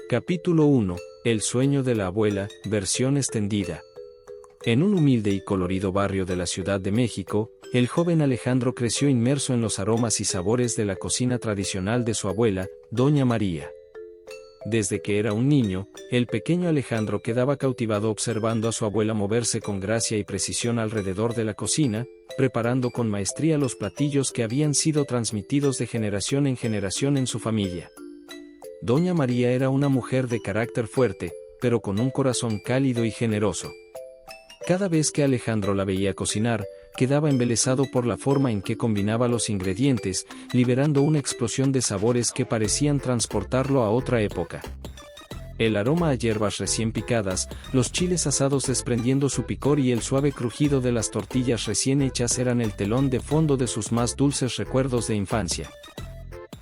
Capítulo 1. El sueño de la abuela, versión extendida. En un humilde y colorido barrio de la Ciudad de México, el joven Alejandro creció inmerso en los aromas y sabores de la cocina tradicional de su abuela, Doña María. Desde que era un niño, el pequeño Alejandro quedaba cautivado observando a su abuela moverse con gracia y precisión alrededor de la cocina, preparando con maestría los platillos que habían sido transmitidos de generación en generación en su familia. Doña María era una mujer de carácter fuerte, pero con un corazón cálido y generoso. Cada vez que Alejandro la veía cocinar, quedaba embelesado por la forma en que combinaba los ingredientes, liberando una explosión de sabores que parecían transportarlo a otra época. El aroma a hierbas recién picadas, los chiles asados desprendiendo su picor y el suave crujido de las tortillas recién hechas eran el telón de fondo de sus más dulces recuerdos de infancia.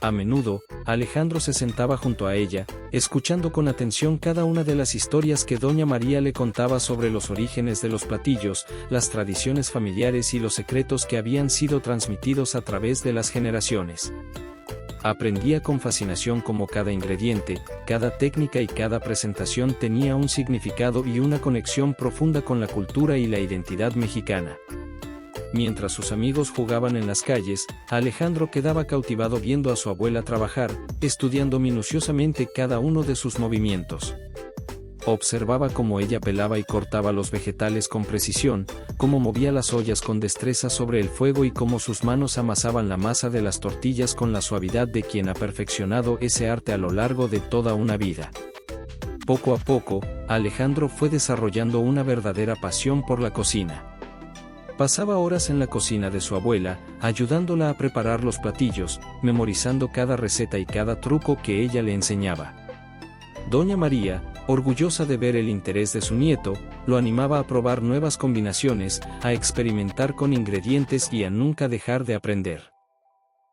A menudo, Alejandro se sentaba junto a ella, escuchando con atención cada una de las historias que Doña María le contaba sobre los orígenes de los platillos, las tradiciones familiares y los secretos que habían sido transmitidos a través de las generaciones. Aprendía con fascinación cómo cada ingrediente, cada técnica y cada presentación tenía un significado y una conexión profunda con la cultura y la identidad mexicana. Mientras sus amigos jugaban en las calles, Alejandro quedaba cautivado viendo a su abuela trabajar, estudiando minuciosamente cada uno de sus movimientos. Observaba cómo ella pelaba y cortaba los vegetales con precisión, cómo movía las ollas con destreza sobre el fuego y cómo sus manos amasaban la masa de las tortillas con la suavidad de quien ha perfeccionado ese arte a lo largo de toda una vida. Poco a poco, Alejandro fue desarrollando una verdadera pasión por la cocina. Pasaba horas en la cocina de su abuela, ayudándola a preparar los platillos, memorizando cada receta y cada truco que ella le enseñaba. Doña María, orgullosa de ver el interés de su nieto, lo animaba a probar nuevas combinaciones, a experimentar con ingredientes y a nunca dejar de aprender.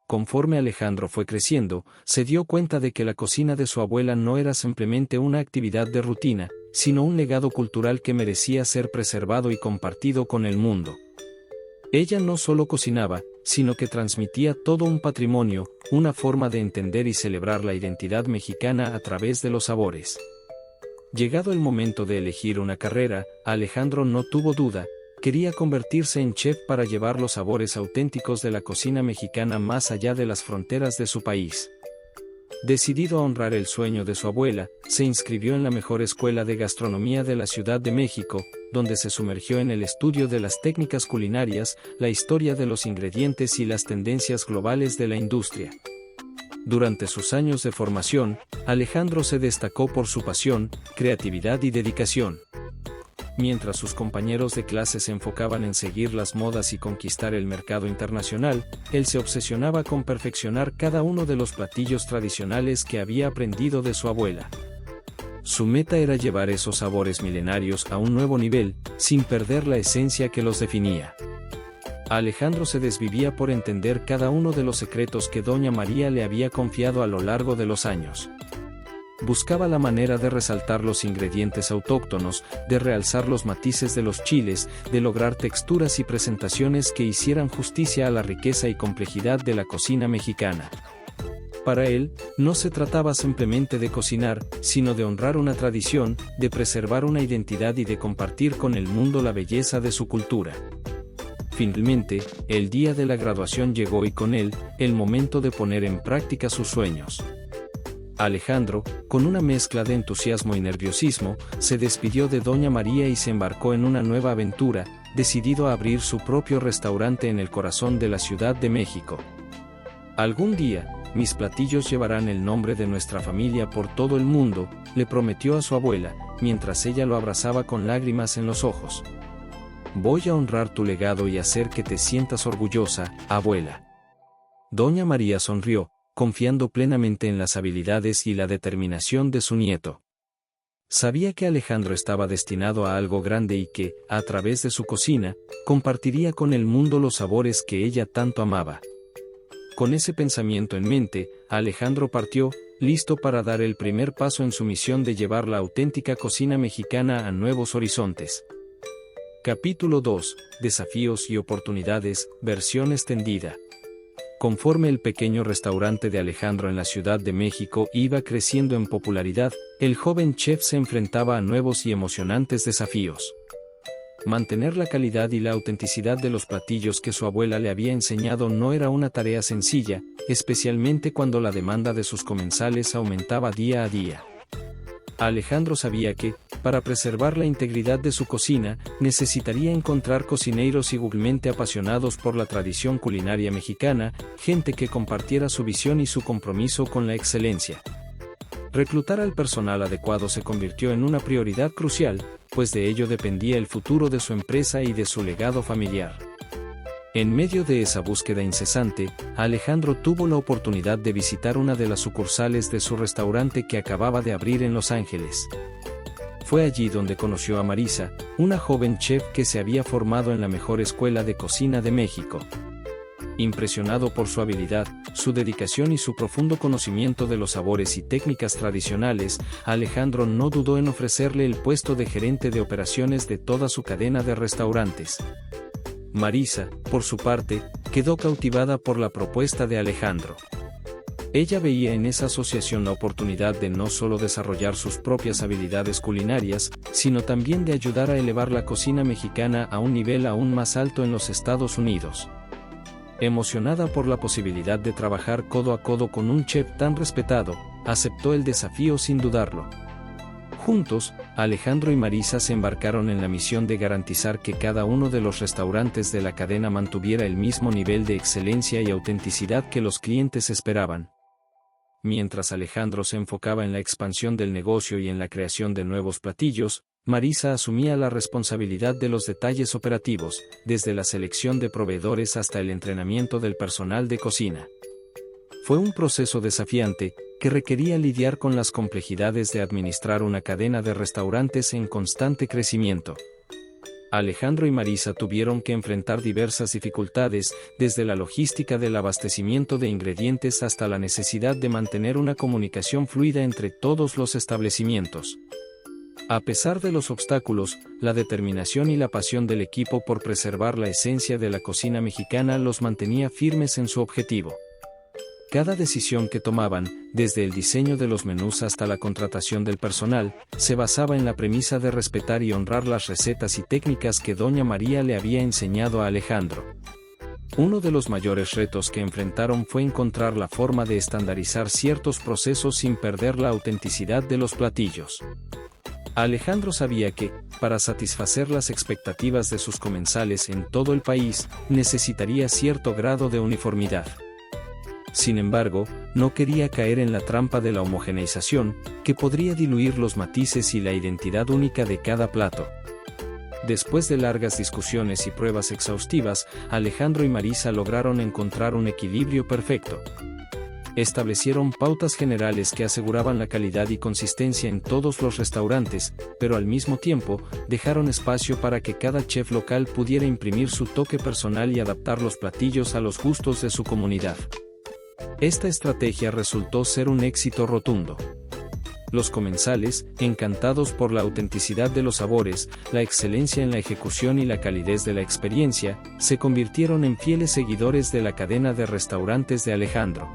Conforme Alejandro fue creciendo, se dio cuenta de que la cocina de su abuela no era simplemente una actividad de rutina, sino un legado cultural que merecía ser preservado y compartido con el mundo. Ella no solo cocinaba, sino que transmitía todo un patrimonio, una forma de entender y celebrar la identidad mexicana a través de los sabores. Llegado el momento de elegir una carrera, Alejandro no tuvo duda, quería convertirse en chef para llevar los sabores auténticos de la cocina mexicana más allá de las fronteras de su país. Decidido a honrar el sueño de su abuela, se inscribió en la mejor escuela de gastronomía de la Ciudad de México, donde se sumergió en el estudio de las técnicas culinarias, la historia de los ingredientes y las tendencias globales de la industria. Durante sus años de formación, Alejandro se destacó por su pasión, creatividad y dedicación. Mientras sus compañeros de clase se enfocaban en seguir las modas y conquistar el mercado internacional, él se obsesionaba con perfeccionar cada uno de los platillos tradicionales que había aprendido de su abuela. Su meta era llevar esos sabores milenarios a un nuevo nivel, sin perder la esencia que los definía. Alejandro se desvivía por entender cada uno de los secretos que Doña María le había confiado a lo largo de los años. Buscaba la manera de resaltar los ingredientes autóctonos, de realzar los matices de los chiles, de lograr texturas y presentaciones que hicieran justicia a la riqueza y complejidad de la cocina mexicana. Para él, no se trataba simplemente de cocinar, sino de honrar una tradición, de preservar una identidad y de compartir con el mundo la belleza de su cultura. Finalmente, el día de la graduación llegó y con él, el momento de poner en práctica sus sueños. Alejandro, con una mezcla de entusiasmo y nerviosismo, se despidió de Doña María y se embarcó en una nueva aventura, decidido a abrir su propio restaurante en el corazón de la Ciudad de México. Algún día, mis platillos llevarán el nombre de nuestra familia por todo el mundo, le prometió a su abuela, mientras ella lo abrazaba con lágrimas en los ojos. Voy a honrar tu legado y hacer que te sientas orgullosa, abuela. Doña María sonrió, confiando plenamente en las habilidades y la determinación de su nieto. Sabía que Alejandro estaba destinado a algo grande y que, a través de su cocina, compartiría con el mundo los sabores que ella tanto amaba. Con ese pensamiento en mente, Alejandro partió, listo para dar el primer paso en su misión de llevar la auténtica cocina mexicana a nuevos horizontes. Capítulo 2. Desafíos y oportunidades, versión extendida. Conforme el pequeño restaurante de Alejandro en la Ciudad de México iba creciendo en popularidad, el joven chef se enfrentaba a nuevos y emocionantes desafíos. Mantener la calidad y la autenticidad de los platillos que su abuela le había enseñado no era una tarea sencilla, especialmente cuando la demanda de sus comensales aumentaba día a día. Alejandro sabía que, para preservar la integridad de su cocina, necesitaría encontrar cocineros igualmente apasionados por la tradición culinaria mexicana, gente que compartiera su visión y su compromiso con la excelencia. Reclutar al personal adecuado se convirtió en una prioridad crucial, pues de ello dependía el futuro de su empresa y de su legado familiar. En medio de esa búsqueda incesante, Alejandro tuvo la oportunidad de visitar una de las sucursales de su restaurante que acababa de abrir en Los Ángeles. Fue allí donde conoció a Marisa, una joven chef que se había formado en la mejor escuela de cocina de México. Impresionado por su habilidad, su dedicación y su profundo conocimiento de los sabores y técnicas tradicionales, Alejandro no dudó en ofrecerle el puesto de gerente de operaciones de toda su cadena de restaurantes. Marisa, por su parte, quedó cautivada por la propuesta de Alejandro. Ella veía en esa asociación la oportunidad de no solo desarrollar sus propias habilidades culinarias, sino también de ayudar a elevar la cocina mexicana a un nivel aún más alto en los Estados Unidos. Emocionada por la posibilidad de trabajar codo a codo con un chef tan respetado, aceptó el desafío sin dudarlo. Juntos, Alejandro y Marisa se embarcaron en la misión de garantizar que cada uno de los restaurantes de la cadena mantuviera el mismo nivel de excelencia y autenticidad que los clientes esperaban. Mientras Alejandro se enfocaba en la expansión del negocio y en la creación de nuevos platillos, Marisa asumía la responsabilidad de los detalles operativos, desde la selección de proveedores hasta el entrenamiento del personal de cocina. Fue un proceso desafiante, que requería lidiar con las complejidades de administrar una cadena de restaurantes en constante crecimiento. Alejandro y Marisa tuvieron que enfrentar diversas dificultades, desde la logística del abastecimiento de ingredientes hasta la necesidad de mantener una comunicación fluida entre todos los establecimientos. A pesar de los obstáculos, la determinación y la pasión del equipo por preservar la esencia de la cocina mexicana los mantenía firmes en su objetivo. Cada decisión que tomaban, desde el diseño de los menús hasta la contratación del personal, se basaba en la premisa de respetar y honrar las recetas y técnicas que Doña María le había enseñado a Alejandro. Uno de los mayores retos que enfrentaron fue encontrar la forma de estandarizar ciertos procesos sin perder la autenticidad de los platillos. Alejandro sabía que, para satisfacer las expectativas de sus comensales en todo el país, necesitaría cierto grado de uniformidad. Sin embargo, no quería caer en la trampa de la homogeneización, que podría diluir los matices y la identidad única de cada plato. Después de largas discusiones y pruebas exhaustivas, Alejandro y Marisa lograron encontrar un equilibrio perfecto. Establecieron pautas generales que aseguraban la calidad y consistencia en todos los restaurantes, pero al mismo tiempo, dejaron espacio para que cada chef local pudiera imprimir su toque personal y adaptar los platillos a los gustos de su comunidad. Esta estrategia resultó ser un éxito rotundo. Los comensales, encantados por la autenticidad de los sabores, la excelencia en la ejecución y la calidez de la experiencia, se convirtieron en fieles seguidores de la cadena de restaurantes de Alejandro.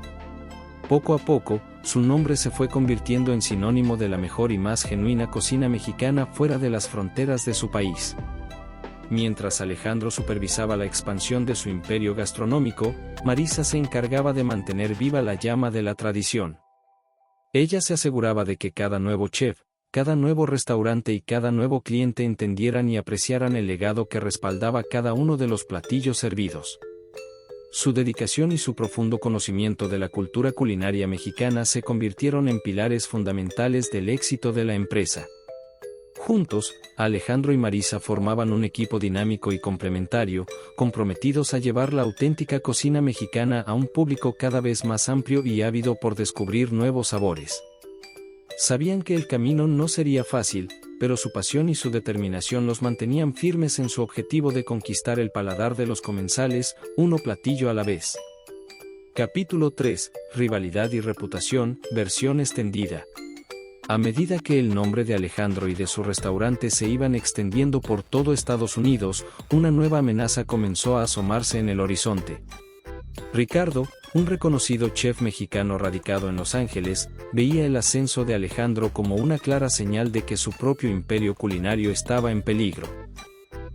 Poco a poco, su nombre se fue convirtiendo en sinónimo de la mejor y más genuina cocina mexicana fuera de las fronteras de su país. Mientras Alejandro supervisaba la expansión de su imperio gastronómico, Marisa se encargaba de mantener viva la llama de la tradición. Ella se aseguraba de que cada nuevo chef, cada nuevo restaurante y cada nuevo cliente entendieran y apreciaran el legado que respaldaba cada uno de los platillos servidos. Su dedicación y su profundo conocimiento de la cultura culinaria mexicana se convirtieron en pilares fundamentales del éxito de la empresa. Juntos, Alejandro y Marisa formaban un equipo dinámico y complementario, comprometidos a llevar la auténtica cocina mexicana a un público cada vez más amplio y ávido por descubrir nuevos sabores. Sabían que el camino no sería fácil, pero su pasión y su determinación los mantenían firmes en su objetivo de conquistar el paladar de los comensales, uno platillo a la vez. Capítulo 3. Rivalidad y reputación, versión extendida. A medida que el nombre de Alejandro y de su restaurante se iban extendiendo por todo Estados Unidos, una nueva amenaza comenzó a asomarse en el horizonte. Ricardo, un reconocido chef mexicano radicado en Los Ángeles, veía el ascenso de Alejandro como una clara señal de que su propio imperio culinario estaba en peligro.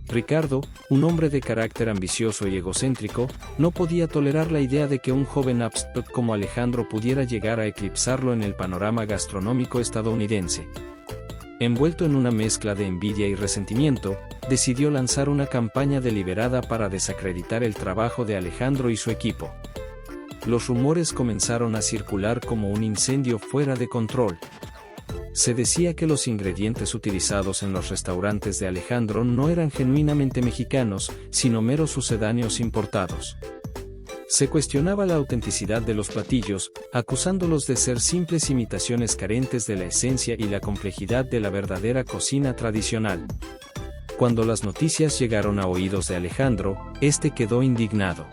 Ricardo, un hombre de carácter ambicioso y egocéntrico, no podía tolerar la idea de que un joven upstart como Alejandro pudiera llegar a eclipsarlo en el panorama gastronómico estadounidense. Envuelto en una mezcla de envidia y resentimiento, decidió lanzar una campaña deliberada para desacreditar el trabajo de Alejandro y su equipo. Los rumores comenzaron a circular como un incendio fuera de control. Se decía que los ingredientes utilizados en los restaurantes de Alejandro no eran genuinamente mexicanos, sino meros sucedáneos importados. Se cuestionaba la autenticidad de los platillos, acusándolos de ser simples imitaciones carentes de la esencia y la complejidad de la verdadera cocina tradicional. Cuando las noticias llegaron a oídos de Alejandro, este quedó indignado.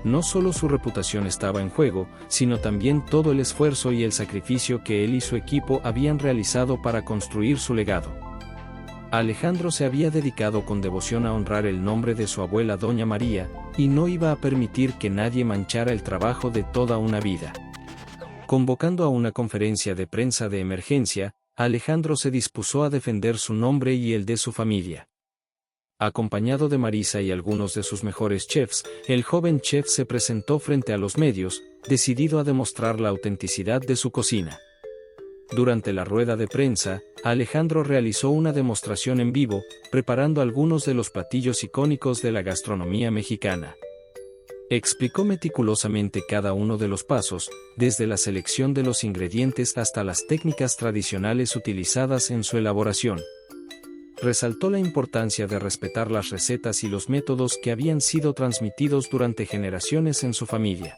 No solo su reputación estaba en juego, sino también todo el esfuerzo y el sacrificio que él y su equipo habían realizado para construir su legado. Alejandro se había dedicado con devoción a honrar el nombre de su abuela Doña María, y no iba a permitir que nadie manchara el trabajo de toda una vida. Convocando a una conferencia de prensa de emergencia, Alejandro se dispuso a defender su nombre y el de su familia. Acompañado de Marisa y algunos de sus mejores chefs, el joven chef se presentó frente a los medios, decidido a demostrar la autenticidad de su cocina. Durante la rueda de prensa, Alejandro realizó una demostración en vivo, preparando algunos de los platillos icónicos de la gastronomía mexicana. Explicó meticulosamente cada uno de los pasos, desde la selección de los ingredientes hasta las técnicas tradicionales utilizadas en su elaboración. Resaltó la importancia de respetar las recetas y los métodos que habían sido transmitidos durante generaciones en su familia.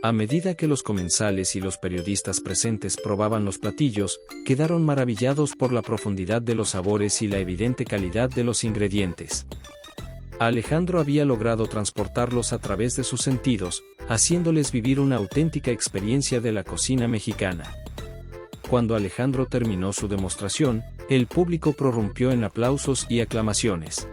A medida que los comensales y los periodistas presentes probaban los platillos, quedaron maravillados por la profundidad de los sabores y la evidente calidad de los ingredientes. Alejandro había logrado transportarlos a través de sus sentidos, haciéndoles vivir una auténtica experiencia de la cocina mexicana. Cuando Alejandro terminó su demostración, el público prorrumpió en aplausos y aclamaciones.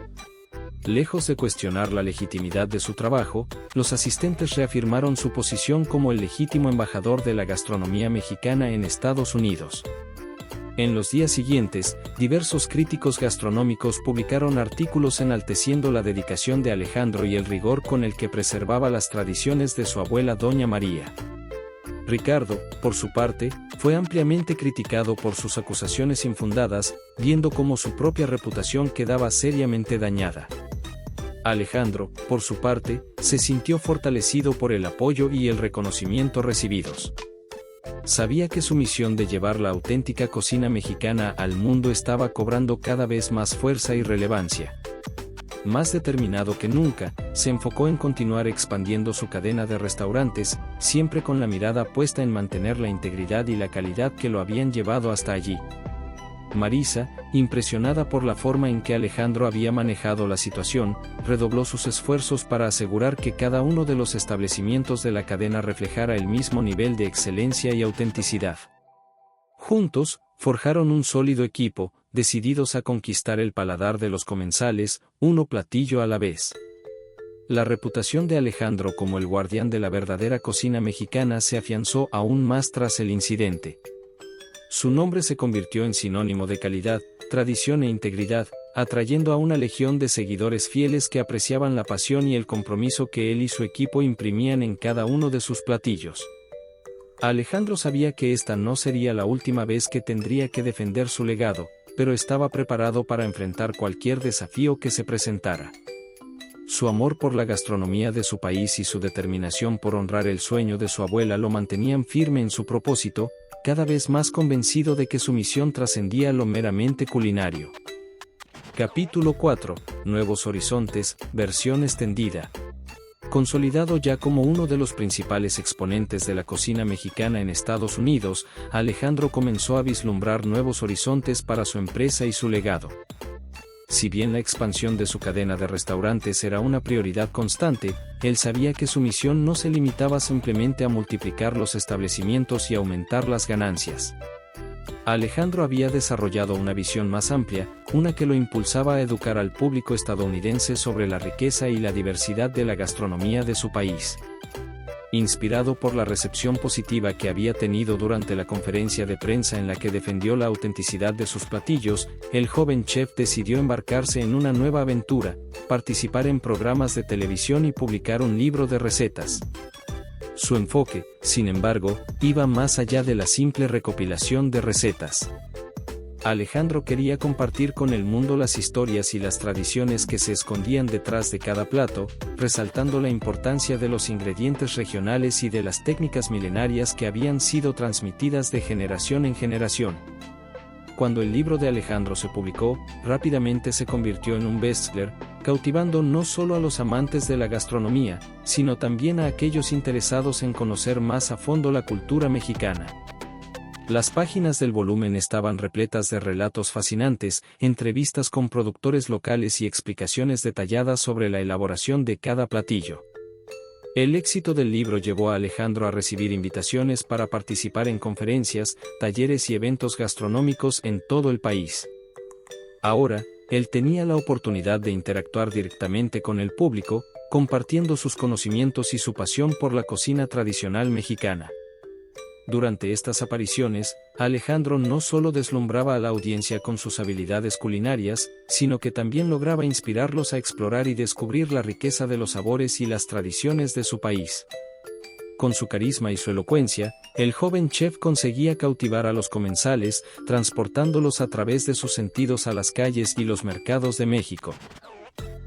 Lejos de cuestionar la legitimidad de su trabajo, los asistentes reafirmaron su posición como el legítimo embajador de la gastronomía mexicana en Estados Unidos. En los días siguientes, diversos críticos gastronómicos publicaron artículos enalteciendo la dedicación de Alejandro y el rigor con el que preservaba las tradiciones de su abuela Doña María. Ricardo, por su parte, fue ampliamente criticado por sus acusaciones infundadas, viendo cómo su propia reputación quedaba seriamente dañada. Alejandro, por su parte, se sintió fortalecido por el apoyo y el reconocimiento recibidos. Sabía que su misión de llevar la auténtica cocina mexicana al mundo estaba cobrando cada vez más fuerza y relevancia. Más determinado que nunca, se enfocó en continuar expandiendo su cadena de restaurantes, siempre con la mirada puesta en mantener la integridad y la calidad que lo habían llevado hasta allí. Marisa, impresionada por la forma en que Alejandro había manejado la situación, redobló sus esfuerzos para asegurar que cada uno de los establecimientos de la cadena reflejara el mismo nivel de excelencia y autenticidad. Juntos, forjaron un sólido equipo, decididos a conquistar el paladar de los comensales, uno platillo a la vez. La reputación de Alejandro como el guardián de la verdadera cocina mexicana se afianzó aún más tras el incidente. Su nombre se convirtió en sinónimo de calidad, tradición e integridad, atrayendo a una legión de seguidores fieles que apreciaban la pasión y el compromiso que él y su equipo imprimían en cada uno de sus platillos. Alejandro sabía que esta no sería la última vez que tendría que defender su legado, pero estaba preparado para enfrentar cualquier desafío que se presentara. Su amor por la gastronomía de su país y su determinación por honrar el sueño de su abuela lo mantenían firme en su propósito, cada vez más convencido de que su misión trascendía lo meramente culinario. Capítulo 4. Nuevos Horizontes, versión extendida. Consolidado ya como uno de los principales exponentes de la cocina mexicana en Estados Unidos, Alejandro comenzó a vislumbrar nuevos horizontes para su empresa y su legado. Si bien la expansión de su cadena de restaurantes era una prioridad constante, él sabía que su misión no se limitaba simplemente a multiplicar los establecimientos y aumentar las ganancias. Alejandro había desarrollado una visión más amplia, una que lo impulsaba a educar al público estadounidense sobre la riqueza y la diversidad de la gastronomía de su país. Inspirado por la recepción positiva que había tenido durante la conferencia de prensa en la que defendió la autenticidad de sus platillos, el joven chef decidió embarcarse en una nueva aventura, participar en programas de televisión y publicar un libro de recetas. Su enfoque, sin embargo, iba más allá de la simple recopilación de recetas. Alejandro quería compartir con el mundo las historias y las tradiciones que se escondían detrás de cada plato, resaltando la importancia de los ingredientes regionales y de las técnicas milenarias que habían sido transmitidas de generación en generación. Cuando el libro de Alejandro se publicó, rápidamente se convirtió en un bestseller, cautivando no solo a los amantes de la gastronomía, sino también a aquellos interesados en conocer más a fondo la cultura mexicana. Las páginas del volumen estaban repletas de relatos fascinantes, entrevistas con productores locales y explicaciones detalladas sobre la elaboración de cada platillo. El éxito del libro llevó a Alejandro a recibir invitaciones para participar en conferencias, talleres y eventos gastronómicos en todo el país. Ahora, él tenía la oportunidad de interactuar directamente con el público, compartiendo sus conocimientos y su pasión por la cocina tradicional mexicana. Durante estas apariciones, Alejandro no solo deslumbraba a la audiencia con sus habilidades culinarias, sino que también lograba inspirarlos a explorar y descubrir la riqueza de los sabores y las tradiciones de su país. Con su carisma y su elocuencia, el joven chef conseguía cautivar a los comensales, transportándolos a través de sus sentidos a las calles y los mercados de México.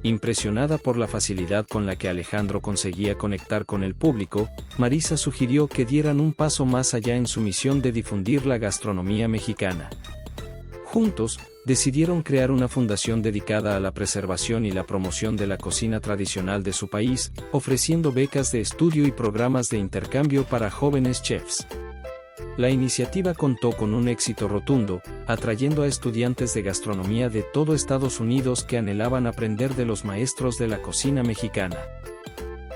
Impresionada por la facilidad con la que Alejandro conseguía conectar con el público, Marisa sugirió que dieran un paso más allá en su misión de difundir la gastronomía mexicana. Juntos, decidieron crear una fundación dedicada a la preservación y la promoción de la cocina tradicional de su país, ofreciendo becas de estudio y programas de intercambio para jóvenes chefs. La iniciativa contó con un éxito rotundo, atrayendo a estudiantes de gastronomía de todo Estados Unidos que anhelaban aprender de los maestros de la cocina mexicana.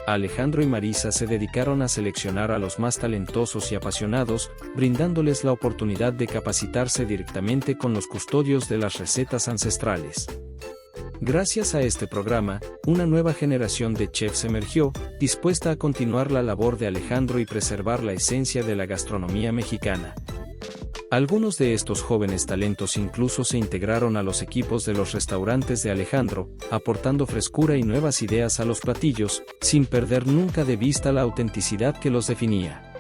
Alejandro y Marisa se dedicaron a seleccionar a los más talentosos y apasionados, brindándoles la oportunidad de capacitarse directamente con los custodios de las recetas ancestrales. Gracias a este programa, una nueva generación de chefs emergió, dispuesta a continuar la labor de Alejandro y preservar la esencia de la gastronomía mexicana. Algunos de estos jóvenes talentos incluso se integraron a los equipos de los restaurantes de Alejandro, aportando frescura y nuevas ideas a los platillos, sin perder nunca de vista la autenticidad que los definía.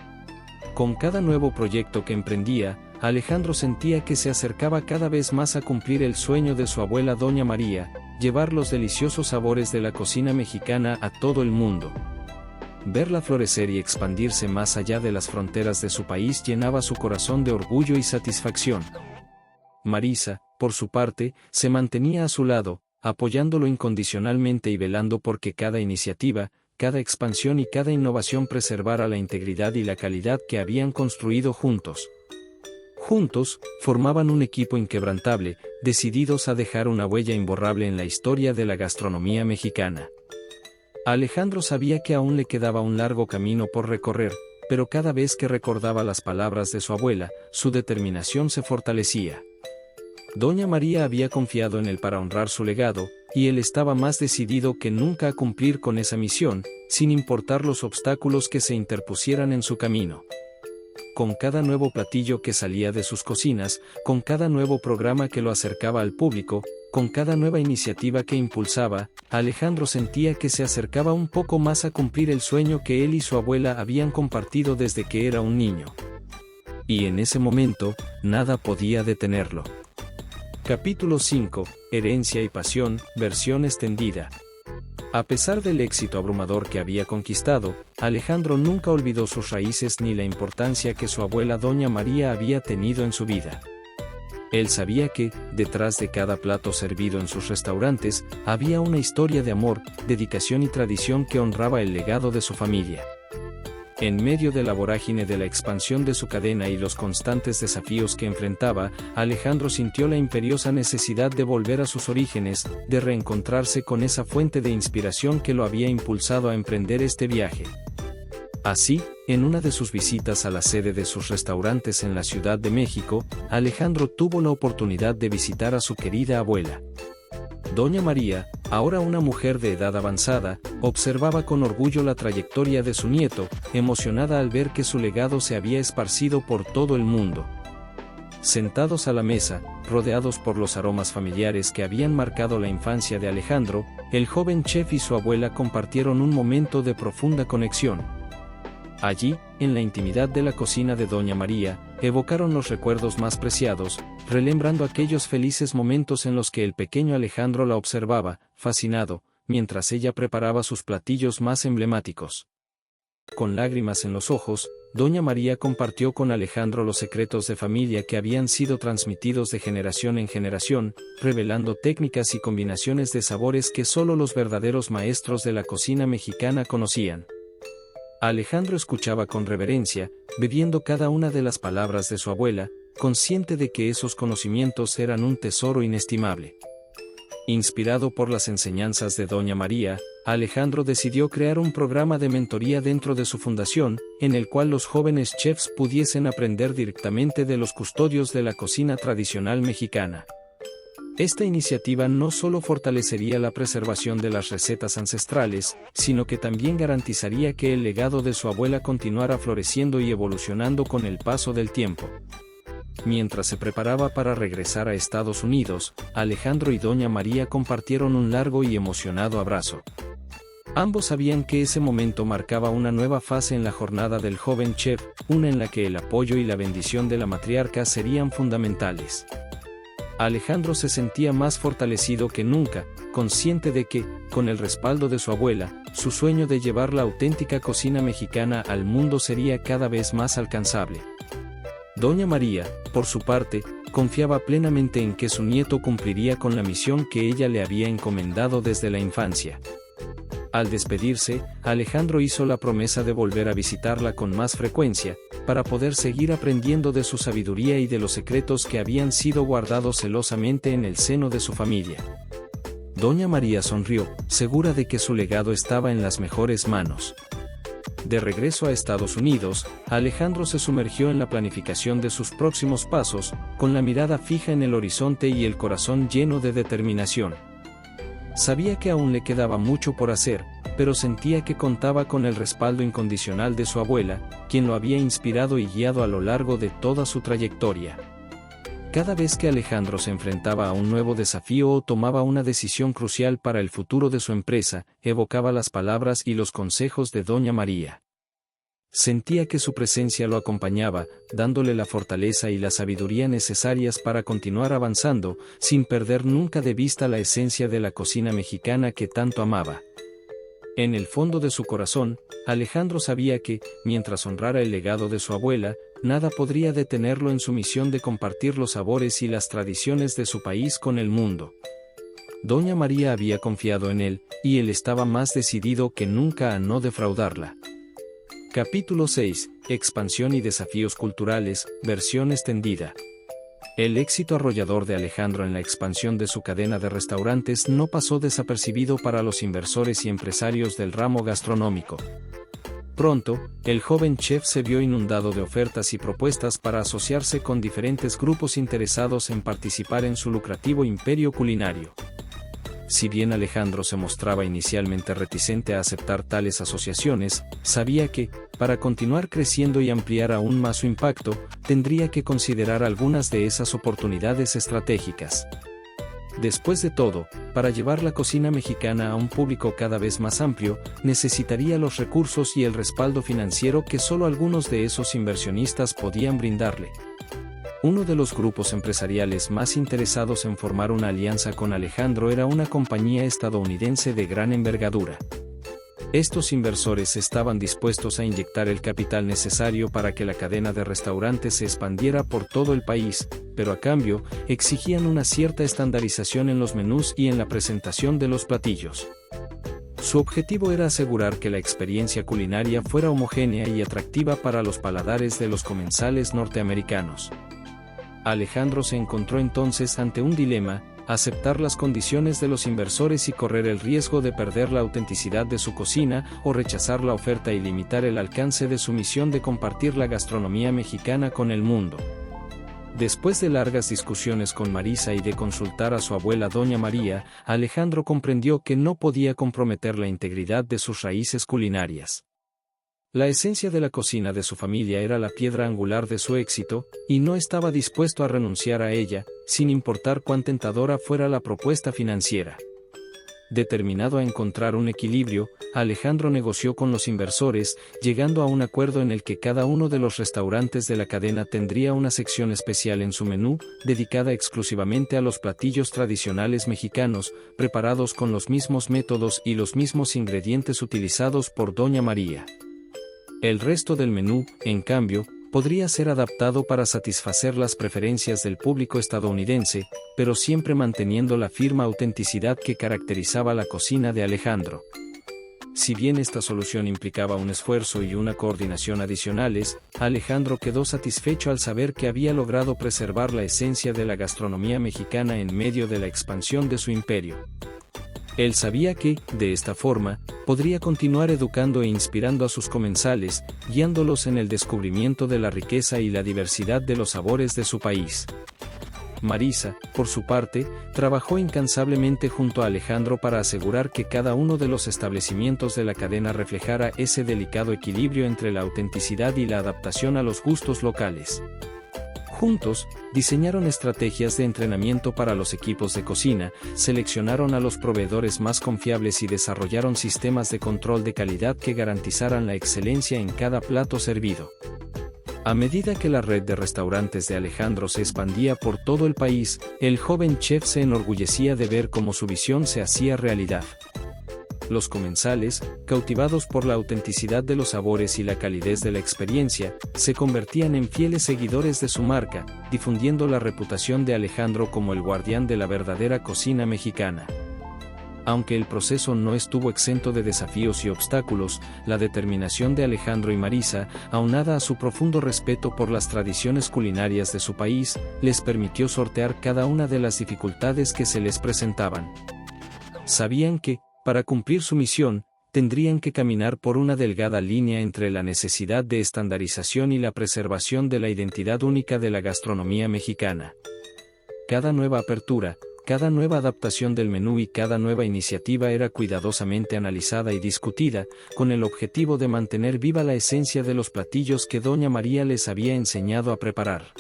Con cada nuevo proyecto que emprendía, Alejandro sentía que se acercaba cada vez más a cumplir el sueño de su abuela Doña María, llevar los deliciosos sabores de la cocina mexicana a todo el mundo. Verla florecer y expandirse más allá de las fronteras de su país llenaba su corazón de orgullo y satisfacción. Marisa, por su parte, se mantenía a su lado, apoyándolo incondicionalmente y velando por que cada iniciativa, cada expansión y cada innovación preservara la integridad y la calidad que habían construido juntos. Juntos, formaban un equipo inquebrantable, decididos a dejar una huella imborrable en la historia de la gastronomía mexicana. Alejandro sabía que aún le quedaba un largo camino por recorrer, pero cada vez que recordaba las palabras de su abuela, su determinación se fortalecía. Doña María había confiado en él para honrar su legado, y él estaba más decidido que nunca a cumplir con esa misión, sin importar los obstáculos que se interpusieran en su camino. Con cada nuevo platillo que salía de sus cocinas, con cada nuevo programa que lo acercaba al público, con cada nueva iniciativa que impulsaba, Alejandro sentía que se acercaba un poco más a cumplir el sueño que él y su abuela habían compartido desde que era un niño. Y en ese momento, nada podía detenerlo. Capítulo 5, Herencia y Pasión, versión extendida. A pesar del éxito abrumador que había conquistado, Alejandro nunca olvidó sus raíces ni la importancia que su abuela Doña María había tenido en su vida. Él sabía que, detrás de cada plato servido en sus restaurantes, había una historia de amor, dedicación y tradición que honraba el legado de su familia. En medio de la vorágine de la expansión de su cadena y los constantes desafíos que enfrentaba, Alejandro sintió la imperiosa necesidad de volver a sus orígenes, de reencontrarse con esa fuente de inspiración que lo había impulsado a emprender este viaje. Así, en una de sus visitas a la sede de sus restaurantes en la Ciudad de México, Alejandro tuvo la oportunidad de visitar a su querida abuela. Doña María, ahora una mujer de edad avanzada, observaba con orgullo la trayectoria de su nieto, emocionada al ver que su legado se había esparcido por todo el mundo. Sentados a la mesa, rodeados por los aromas familiares que habían marcado la infancia de Alejandro, el joven chef y su abuela compartieron un momento de profunda conexión. Allí, en la intimidad de la cocina de Doña María, evocaron los recuerdos más preciados, relembrando aquellos felices momentos en los que el pequeño Alejandro la observaba, fascinado, mientras ella preparaba sus platillos más emblemáticos. Con lágrimas en los ojos, Doña María compartió con Alejandro los secretos de familia que habían sido transmitidos de generación en generación, revelando técnicas y combinaciones de sabores que solo los verdaderos maestros de la cocina mexicana conocían. Alejandro escuchaba con reverencia, bebiendo cada una de las palabras de su abuela, consciente de que esos conocimientos eran un tesoro inestimable. Inspirado por las enseñanzas de Doña María, Alejandro decidió crear un programa de mentoría dentro de su fundación, en el cual los jóvenes chefs pudiesen aprender directamente de los custodios de la cocina tradicional mexicana. Esta iniciativa no solo fortalecería la preservación de las recetas ancestrales, sino que también garantizaría que el legado de su abuela continuara floreciendo y evolucionando con el paso del tiempo. Mientras se preparaba para regresar a Estados Unidos, Alejandro y Doña María compartieron un largo y emocionado abrazo. Ambos sabían que ese momento marcaba una nueva fase en la jornada del joven chef, una en la que el apoyo y la bendición de la matriarca serían fundamentales. Alejandro se sentía más fortalecido que nunca, consciente de que, con el respaldo de su abuela, su sueño de llevar la auténtica cocina mexicana al mundo sería cada vez más alcanzable. Doña María, por su parte, confiaba plenamente en que su nieto cumpliría con la misión que ella le había encomendado desde la infancia. Al despedirse, Alejandro hizo la promesa de volver a visitarla con más frecuencia, para poder seguir aprendiendo de su sabiduría y de los secretos que habían sido guardados celosamente en el seno de su familia. Doña María sonrió, segura de que su legado estaba en las mejores manos. De regreso a Estados Unidos, Alejandro se sumergió en la planificación de sus próximos pasos, con la mirada fija en el horizonte y el corazón lleno de determinación. Sabía que aún le quedaba mucho por hacer, pero sentía que contaba con el respaldo incondicional de su abuela, quien lo había inspirado y guiado a lo largo de toda su trayectoria. Cada vez que Alejandro se enfrentaba a un nuevo desafío o tomaba una decisión crucial para el futuro de su empresa, evocaba las palabras y los consejos de Doña María. Sentía que su presencia lo acompañaba, dándole la fortaleza y la sabiduría necesarias para continuar avanzando, sin perder nunca de vista la esencia de la cocina mexicana que tanto amaba. En el fondo de su corazón, Alejandro sabía que, mientras honrara el legado de su abuela, nada podría detenerlo en su misión de compartir los sabores y las tradiciones de su país con el mundo. Doña María había confiado en él, y él estaba más decidido que nunca a no defraudarla. Capítulo 6. Expansión y desafíos culturales, versión extendida. El éxito arrollador de Alejandro en la expansión de su cadena de restaurantes no pasó desapercibido para los inversores y empresarios del ramo gastronómico. Pronto, el joven chef se vio inundado de ofertas y propuestas para asociarse con diferentes grupos interesados en participar en su lucrativo imperio culinario. Si bien Alejandro se mostraba inicialmente reticente a aceptar tales asociaciones, sabía que, para continuar creciendo y ampliar aún más su impacto, tendría que considerar algunas de esas oportunidades estratégicas. Después de todo, para llevar la cocina mexicana a un público cada vez más amplio, necesitaría los recursos y el respaldo financiero que solo algunos de esos inversionistas podían brindarle. Uno de los grupos empresariales más interesados en formar una alianza con Alejandro era una compañía estadounidense de gran envergadura. Estos inversores estaban dispuestos a inyectar el capital necesario para que la cadena de restaurantes se expandiera por todo el país, pero a cambio, exigían una cierta estandarización en los menús y en la presentación de los platillos. Su objetivo era asegurar que la experiencia culinaria fuera homogénea y atractiva para los paladares de los comensales norteamericanos. Alejandro se encontró entonces ante un dilema, aceptar las condiciones de los inversores y correr el riesgo de perder la autenticidad de su cocina, o rechazar la oferta y limitar el alcance de su misión de compartir la gastronomía mexicana con el mundo. Después de largas discusiones con Marisa y de consultar a su abuela Doña María, Alejandro comprendió que no podía comprometer la integridad de sus raíces culinarias. La esencia de la cocina de su familia era la piedra angular de su éxito, y no estaba dispuesto a renunciar a ella, sin importar cuán tentadora fuera la propuesta financiera. Determinado a encontrar un equilibrio, Alejandro negoció con los inversores, llegando a un acuerdo en el que cada uno de los restaurantes de la cadena tendría una sección especial en su menú, dedicada exclusivamente a los platillos tradicionales mexicanos, preparados con los mismos métodos y los mismos ingredientes utilizados por Doña María. El resto del menú, en cambio, podría ser adaptado para satisfacer las preferencias del público estadounidense, pero siempre manteniendo la firme autenticidad que caracterizaba la cocina de Alejandro. Si bien esta solución implicaba un esfuerzo y una coordinación adicionales, Alejandro quedó satisfecho al saber que había logrado preservar la esencia de la gastronomía mexicana en medio de la expansión de su imperio. Él sabía que, de esta forma, podría continuar educando e inspirando a sus comensales, guiándolos en el descubrimiento de la riqueza y la diversidad de los sabores de su país. Marisa, por su parte, trabajó incansablemente junto a Alejandro para asegurar que cada uno de los establecimientos de la cadena reflejara ese delicado equilibrio entre la autenticidad y la adaptación a los gustos locales. Juntos, diseñaron estrategias de entrenamiento para los equipos de cocina, seleccionaron a los proveedores más confiables y desarrollaron sistemas de control de calidad que garantizaran la excelencia en cada plato servido. A medida que la red de restaurantes de Alejandro se expandía por todo el país, el joven chef se enorgullecía de ver cómo su visión se hacía realidad. Los comensales, cautivados por la autenticidad de los sabores y la calidez de la experiencia, se convertían en fieles seguidores de su marca, difundiendo la reputación de Alejandro como el guardián de la verdadera cocina mexicana. Aunque el proceso no estuvo exento de desafíos y obstáculos, la determinación de Alejandro y Marisa, aunada a su profundo respeto por las tradiciones culinarias de su país, les permitió sortear cada una de las dificultades que se les presentaban. Sabían que, para cumplir su misión, tendrían que caminar por una delgada línea entre la necesidad de estandarización y la preservación de la identidad única de la gastronomía mexicana. Cada nueva apertura, cada nueva adaptación del menú y cada nueva iniciativa era cuidadosamente analizada y discutida, con el objetivo de mantener viva la esencia de los platillos que Doña María les había enseñado a preparar.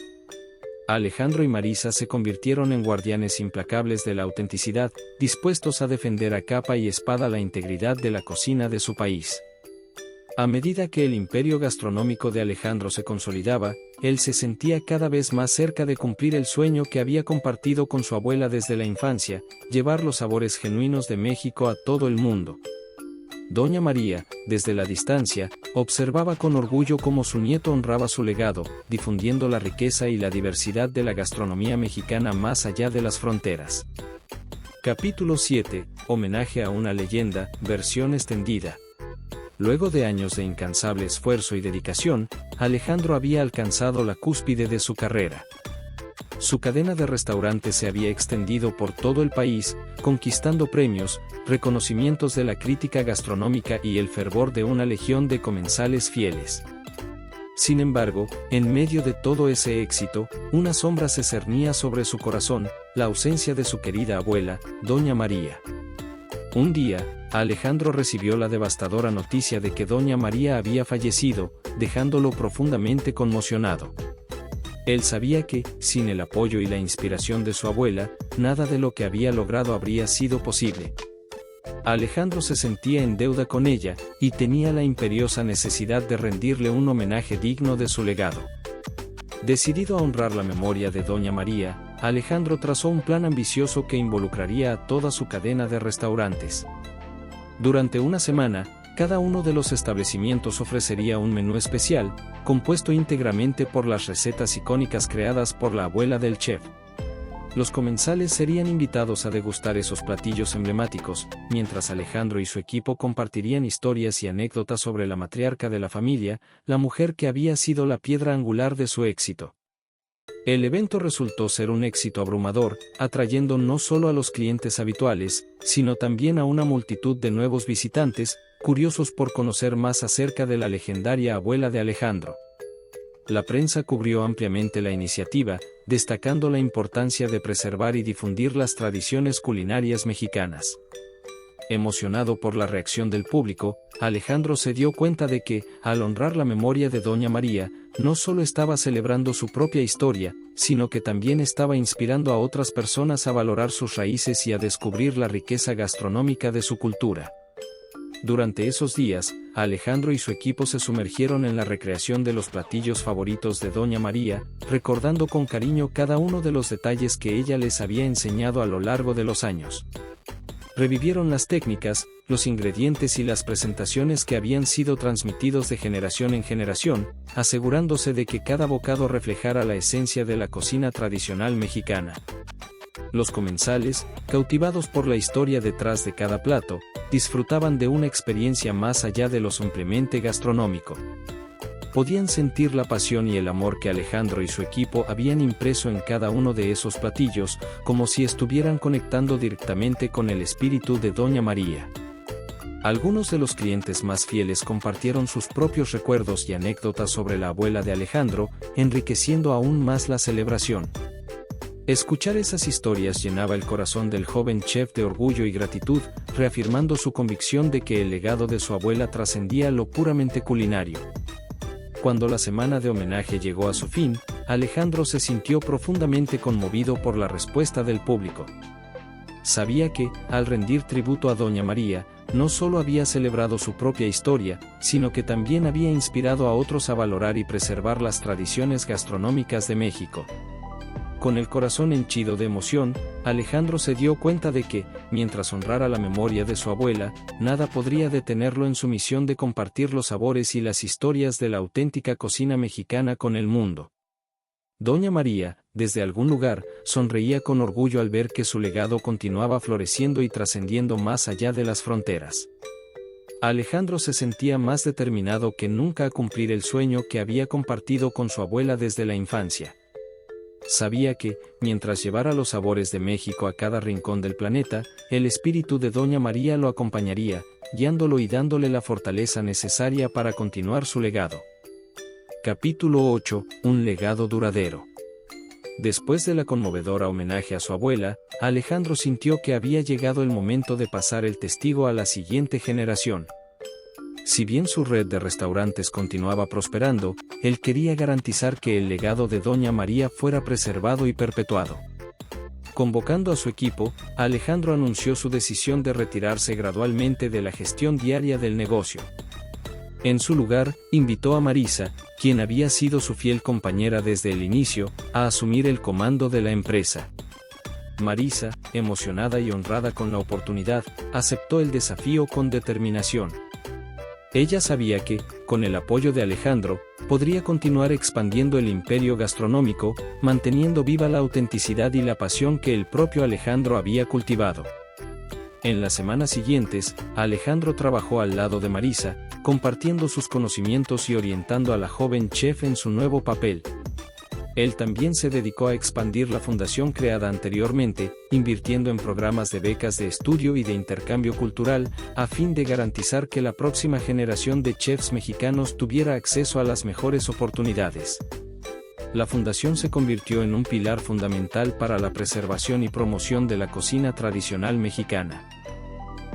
Alejandro y Marisa se convirtieron en guardianes implacables de la autenticidad, dispuestos a defender a capa y espada la integridad de la cocina de su país. A medida que el imperio gastronómico de Alejandro se consolidaba, él se sentía cada vez más cerca de cumplir el sueño que había compartido con su abuela desde la infancia, llevar los sabores genuinos de México a todo el mundo. Doña María, desde la distancia, observaba con orgullo cómo su nieto honraba su legado, difundiendo la riqueza y la diversidad de la gastronomía mexicana más allá de las fronteras. Capítulo 7. Homenaje a una leyenda, versión extendida. Luego de años de incansable esfuerzo y dedicación, Alejandro había alcanzado la cúspide de su carrera. Su cadena de restaurantes se había extendido por todo el país, conquistando premios, reconocimientos de la crítica gastronómica y el fervor de una legión de comensales fieles. Sin embargo, en medio de todo ese éxito, una sombra se cernía sobre su corazón, la ausencia de su querida abuela, Doña María. Un día, Alejandro recibió la devastadora noticia de que Doña María había fallecido, dejándolo profundamente conmocionado. Él sabía que, sin el apoyo y la inspiración de su abuela, nada de lo que había logrado habría sido posible. Alejandro se sentía en deuda con ella, y tenía la imperiosa necesidad de rendirle un homenaje digno de su legado. Decidido a honrar la memoria de Doña María, Alejandro trazó un plan ambicioso que involucraría a toda su cadena de restaurantes. Durante una semana, cada uno de los establecimientos ofrecería un menú especial, compuesto íntegramente por las recetas icónicas creadas por la abuela del chef. Los comensales serían invitados a degustar esos platillos emblemáticos, mientras Alejandro y su equipo compartirían historias y anécdotas sobre la matriarca de la familia, la mujer que había sido la piedra angular de su éxito. El evento resultó ser un éxito abrumador, atrayendo no solo a los clientes habituales, sino también a una multitud de nuevos visitantes, curiosos por conocer más acerca de la legendaria abuela de Alejandro. La prensa cubrió ampliamente la iniciativa, destacando la importancia de preservar y difundir las tradiciones culinarias mexicanas. Emocionado por la reacción del público, Alejandro se dio cuenta de que, al honrar la memoria de Doña María, no solo estaba celebrando su propia historia, sino que también estaba inspirando a otras personas a valorar sus raíces y a descubrir la riqueza gastronómica de su cultura. Durante esos días, Alejandro y su equipo se sumergieron en la recreación de los platillos favoritos de Doña María, recordando con cariño cada uno de los detalles que ella les había enseñado a lo largo de los años. Revivieron las técnicas, los ingredientes y las presentaciones que habían sido transmitidos de generación en generación, asegurándose de que cada bocado reflejara la esencia de la cocina tradicional mexicana. Los comensales, cautivados por la historia detrás de cada plato, disfrutaban de una experiencia más allá de lo simplemente gastronómico. Podían sentir la pasión y el amor que Alejandro y su equipo habían impreso en cada uno de esos platillos, como si estuvieran conectando directamente con el espíritu de Doña María. Algunos de los clientes más fieles compartieron sus propios recuerdos y anécdotas sobre la abuela de Alejandro, enriqueciendo aún más la celebración. Escuchar esas historias llenaba el corazón del joven chef de orgullo y gratitud, reafirmando su convicción de que el legado de su abuela trascendía lo puramente culinario. Cuando la semana de homenaje llegó a su fin, Alejandro se sintió profundamente conmovido por la respuesta del público. Sabía que, al rendir tributo a Doña María, no solo había celebrado su propia historia, sino que también había inspirado a otros a valorar y preservar las tradiciones gastronómicas de México. Con el corazón henchido de emoción, Alejandro se dio cuenta de que, mientras honrara la memoria de su abuela, nada podría detenerlo en su misión de compartir los sabores y las historias de la auténtica cocina mexicana con el mundo. Doña María, desde algún lugar, sonreía con orgullo al ver que su legado continuaba floreciendo y trascendiendo más allá de las fronteras. Alejandro se sentía más determinado que nunca a cumplir el sueño que había compartido con su abuela desde la infancia. Sabía que, mientras llevara los sabores de México a cada rincón del planeta, el espíritu de Doña María lo acompañaría, guiándolo y dándole la fortaleza necesaria para continuar su legado. Capítulo 8. Un legado duradero. Después de la conmovedora homenaje a su abuela, Alejandro sintió que había llegado el momento de pasar el testigo a la siguiente generación. Si bien su red de restaurantes continuaba prosperando, él quería garantizar que el legado de Doña María fuera preservado y perpetuado. Convocando a su equipo, Alejandro anunció su decisión de retirarse gradualmente de la gestión diaria del negocio. En su lugar, invitó a Marisa, quien había sido su fiel compañera desde el inicio, a asumir el comando de la empresa. Marisa, emocionada y honrada con la oportunidad, aceptó el desafío con determinación. Ella sabía que, con el apoyo de Alejandro, podría continuar expandiendo el imperio gastronómico, manteniendo viva la autenticidad y la pasión que el propio Alejandro había cultivado. En las semanas siguientes, Alejandro trabajó al lado de Marisa, compartiendo sus conocimientos y orientando a la joven chef en su nuevo papel. Él también se dedicó a expandir la fundación creada anteriormente, invirtiendo en programas de becas de estudio y de intercambio cultural, a fin de garantizar que la próxima generación de chefs mexicanos tuviera acceso a las mejores oportunidades. La fundación se convirtió en un pilar fundamental para la preservación y promoción de la cocina tradicional mexicana.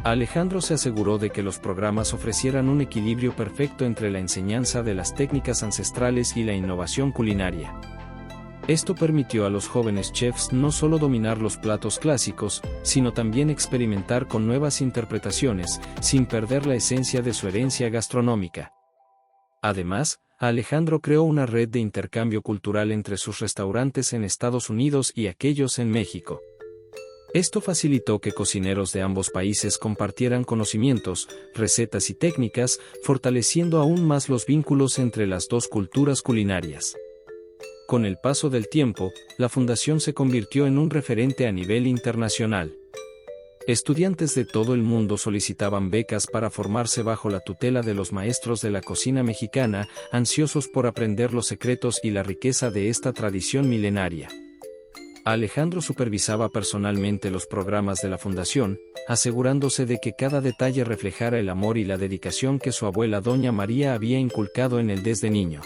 Alejandro se aseguró de que los programas ofrecieran un equilibrio perfecto entre la enseñanza de las técnicas ancestrales y la innovación culinaria. Esto permitió a los jóvenes chefs no solo dominar los platos clásicos, sino también experimentar con nuevas interpretaciones, sin perder la esencia de su herencia gastronómica. Además, Alejandro creó una red de intercambio cultural entre sus restaurantes en Estados Unidos y aquellos en México. Esto facilitó que cocineros de ambos países compartieran conocimientos, recetas y técnicas, fortaleciendo aún más los vínculos entre las dos culturas culinarias. Con el paso del tiempo, la fundación se convirtió en un referente a nivel internacional. Estudiantes de todo el mundo solicitaban becas para formarse bajo la tutela de los maestros de la cocina mexicana, ansiosos por aprender los secretos y la riqueza de esta tradición milenaria. Alejandro supervisaba personalmente los programas de la fundación, asegurándose de que cada detalle reflejara el amor y la dedicación que su abuela Doña María había inculcado en él desde niño.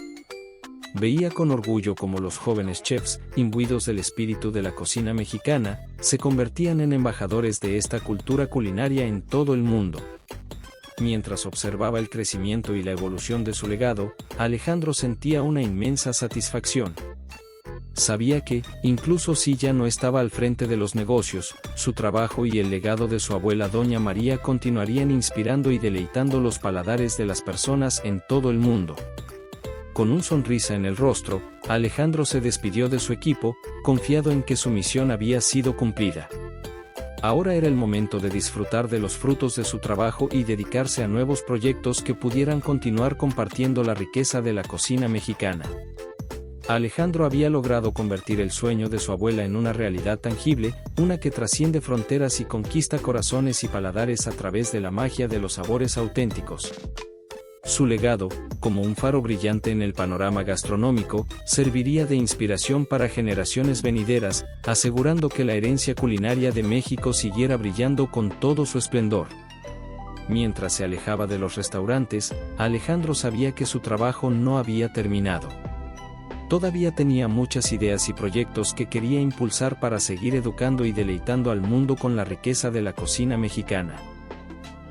Veía con orgullo cómo los jóvenes chefs, imbuidos del espíritu de la cocina mexicana, se convertían en embajadores de esta cultura culinaria en todo el mundo. Mientras observaba el crecimiento y la evolución de su legado, Alejandro sentía una inmensa satisfacción. Sabía que, incluso si ya no estaba al frente de los negocios, su trabajo y el legado de su abuela Doña María continuarían inspirando y deleitando los paladares de las personas en todo el mundo. Con una sonrisa en el rostro, Alejandro se despidió de su equipo, confiado en que su misión había sido cumplida. Ahora era el momento de disfrutar de los frutos de su trabajo y dedicarse a nuevos proyectos que pudieran continuar compartiendo la riqueza de la cocina mexicana. Alejandro había logrado convertir el sueño de su abuela en una realidad tangible, una que trasciende fronteras y conquista corazones y paladares a través de la magia de los sabores auténticos. Su legado, como un faro brillante en el panorama gastronómico, serviría de inspiración para generaciones venideras, asegurando que la herencia culinaria de México siguiera brillando con todo su esplendor. Mientras se alejaba de los restaurantes, Alejandro sabía que su trabajo no había terminado. Todavía tenía muchas ideas y proyectos que quería impulsar para seguir educando y deleitando al mundo con la riqueza de la cocina mexicana.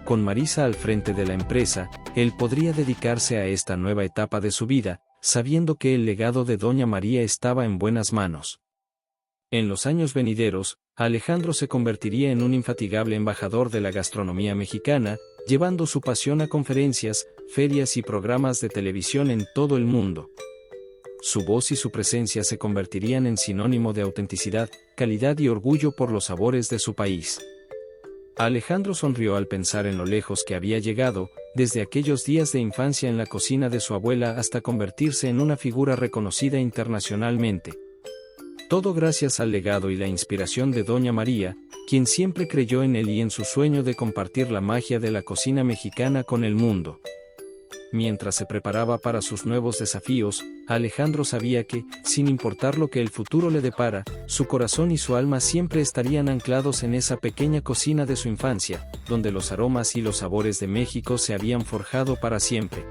Con Marisa al frente de la empresa, él podría dedicarse a esta nueva etapa de su vida, sabiendo que el legado de Doña María estaba en buenas manos. En los años venideros, Alejandro se convertiría en un infatigable embajador de la gastronomía mexicana, llevando su pasión a conferencias, ferias y programas de televisión en todo el mundo. Su voz y su presencia se convertirían en sinónimo de autenticidad, calidad y orgullo por los sabores de su país. Alejandro sonrió al pensar en lo lejos que había llegado, desde aquellos días de infancia en la cocina de su abuela hasta convertirse en una figura reconocida internacionalmente. Todo gracias al legado y la inspiración de Doña María, quien siempre creyó en él y en su sueño de compartir la magia de la cocina mexicana con el mundo. Mientras se preparaba para sus nuevos desafíos, Alejandro sabía que, sin importar lo que el futuro le depara, su corazón y su alma siempre estarían anclados en esa pequeña cocina de su infancia, donde los aromas y los sabores de México se habían forjado para siempre.